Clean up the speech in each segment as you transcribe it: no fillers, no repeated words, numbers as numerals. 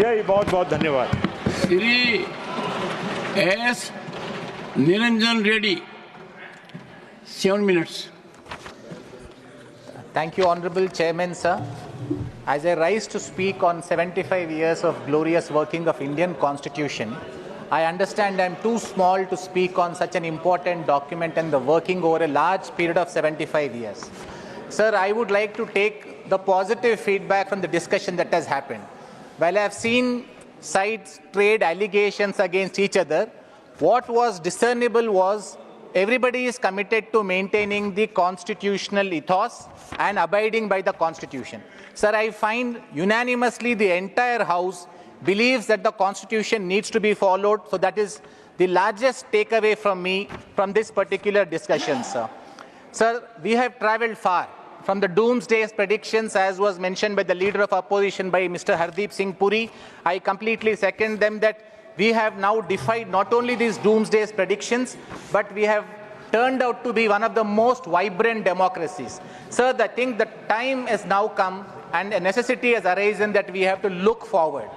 यही बहुत बहुत धन्यवाद। Shri S. Niranjan Reddy, 7 minutes. Thank you, Honorable Chairman, sir. As I rise to speak on 75 years of glorious working of Indian Constitution, I understand I am too small to speak on such an important document and the working over a large period of 75 years. Sir, I would like to take the positive feedback from the discussion that has happened. While I have seen sides trade allegations against each other, what was discernible was everybody is committed to maintaining the constitutional ethos and abiding by the Constitution. Sir, I find unanimously the entire House believes that the Constitution needs to be followed. So that is the largest takeaway from me from this particular discussion, sir. Sir, we have traveled far. From the doomsday predictions, as was mentioned by the leader of opposition, by Mr. Hardeep Singh Puri, I completely second them that we have now defied not only these doomsday predictions, but we have turned out to be one of the most vibrant democracies. Sir, I think the time has now come and a necessity has arisen that we have to look forward.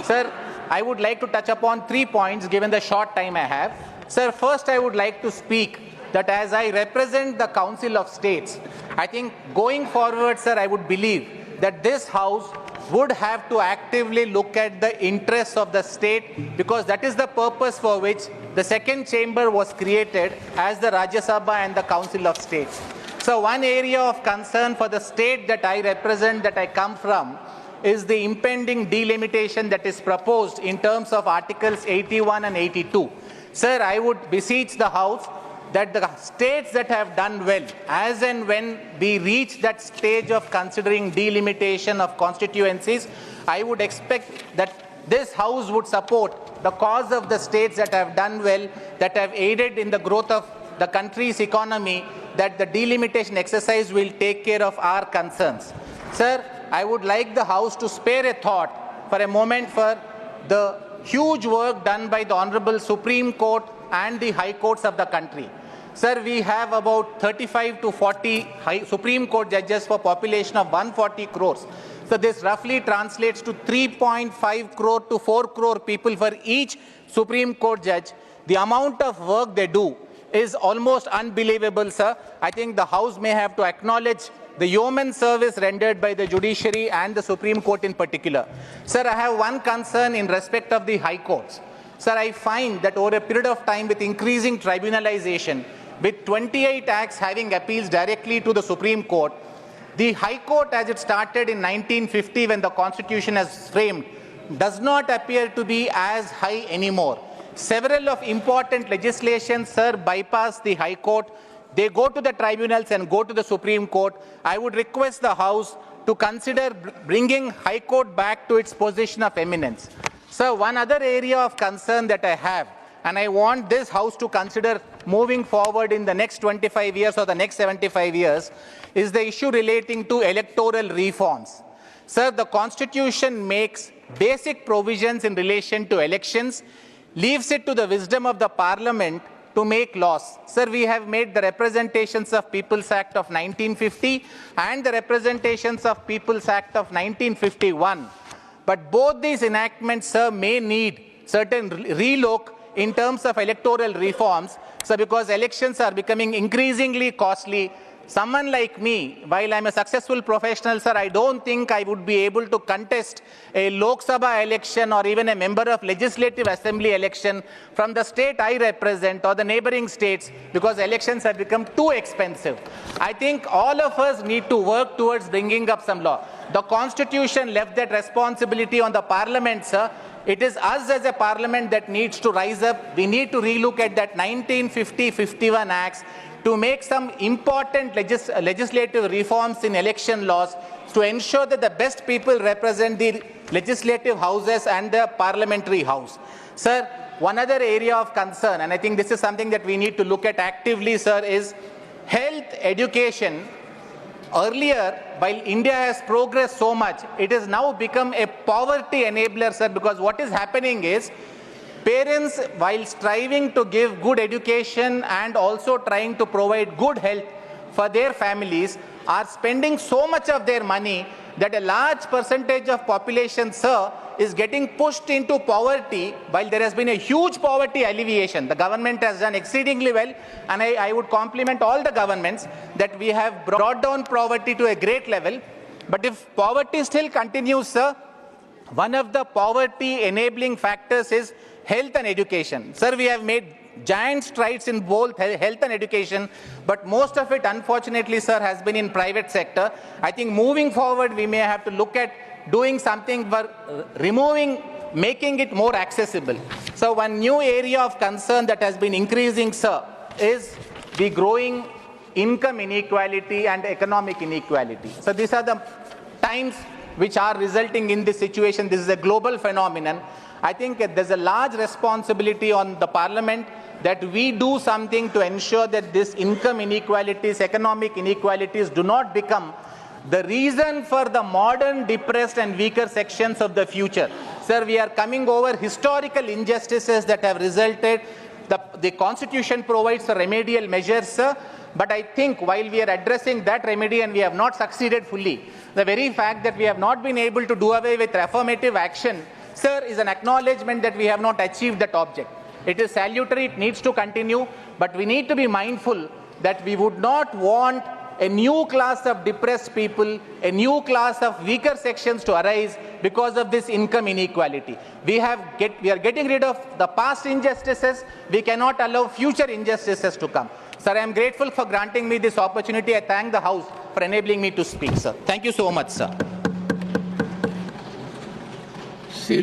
Sir, I would like to touch upon 3 points given the short time I have. Sir, first I would like to speak that as I represent the Council of States, I think going forward, sir, I would believe that this House would have to actively look at the interests of the state, because that is the purpose for which the second chamber was created as the Rajya Sabha and the Council of States. So one area of concern for the state that I represent, that I come from, is the impending delimitation that is proposed in terms of Articles 81 and 82. Sir, I would beseech the House that the states that have done well, as and when we reach that stage of considering delimitation of constituencies, I would expect that this House would support the cause of the states that have done well, that have aided in the growth of the country's economy, that the delimitation exercise will take care of our concerns. Sir, I would like the House to spare a thought for a moment for the huge work done by the Honorable Supreme Court and the High Courts of the country. Sir, we have about 35 to 40 Supreme Court judges for population of 140 crores. So this roughly translates to 3.5 crore to 4 crore people for each Supreme Court judge. The amount of work they do is almost unbelievable, sir. I think the House may have to acknowledge the yeoman service rendered by the judiciary and the Supreme Court in particular. Sir, I have one concern in respect of the High Courts. Sir, I find that over a period of time with increasing tribunalization, with 28 acts having appeals directly to the Supreme Court, the High Court as it started in 1950 when the Constitution was framed does not appear to be as high anymore. Several of important legislations, sir, bypass the High Court. They go to the tribunals and go to the Supreme Court. I would request the House to consider bringing High Court back to its position of eminence. Sir, one other area of concern that I have, and I want this House to consider moving forward in the next 25 years or the next 75 years, is the issue relating to electoral reforms. Sir, the Constitution makes basic provisions in relation to elections, leaves it to the wisdom of the Parliament to make laws. Sir, we have made the Representations of People's Act of 1950 and the Representations of People's Act of 1951. But both these enactments, sir, may need certain relook in terms of electoral reforms, sir, because elections are becoming increasingly costly. Someone like me, while I'm a successful professional, sir, I don't think I would be able to contest a Lok Sabha election or even a member of Legislative Assembly election from the state I represent or the neighboring states, because elections have become too expensive. I think all of us need to work towards bringing up some law. The Constitution left that responsibility on the Parliament, sir. It is us as a Parliament that needs to rise up. We need to relook at that 1950-51 Acts to make some important legislative reforms in election laws to ensure that the best people represent the legislative houses and the parliamentary house. Sir, one other area of concern, and I think this is something that we need to look at actively, sir, is health education. Earlier, while India has progressed so much, it has now become a poverty enabler, sir, because what is happening is parents, while striving to give good education and also trying to provide good health for their families, are spending so much of their money that a large percentage of population, sir, is getting pushed into poverty while there has been a huge poverty alleviation. The government has done exceedingly well, and I would compliment all the governments that we have brought down poverty to a great level. But if poverty still continues, sir, one of the poverty enabling factors is health and education. Sir, we have made giant strides in both health and education, but most of it, unfortunately, sir, has been in private sector. I think moving forward, we may have to look at doing something for making it more accessible. So one new area of concern that has been increasing, sir, is the growing income inequality and economic inequality. So these are the times which are resulting in this situation. This is a global phenomenon. I think there's a large responsibility on the Parliament that we do something to ensure that this income inequalities, economic inequalities do not become the reason for the modern depressed and weaker sections of the future. Sir, we are coming over historical injustices that have resulted. The Constitution provides for remedial measures, sir, but I think while we are addressing that remedy and we have not succeeded fully, the very fact that we have not been able to do away with affirmative action, sir, is an acknowledgement that we have not achieved that object. It is salutary, it needs to continue, but we need to be mindful that we would not want a new class of depressed people, a new class of weaker sections to arise because of this income inequality. We are getting rid of the past injustices. We cannot allow future injustices to come. Sir, I am grateful for granting me this opportunity. I thank the House for enabling me to speak, sir. Thank you so much, sir.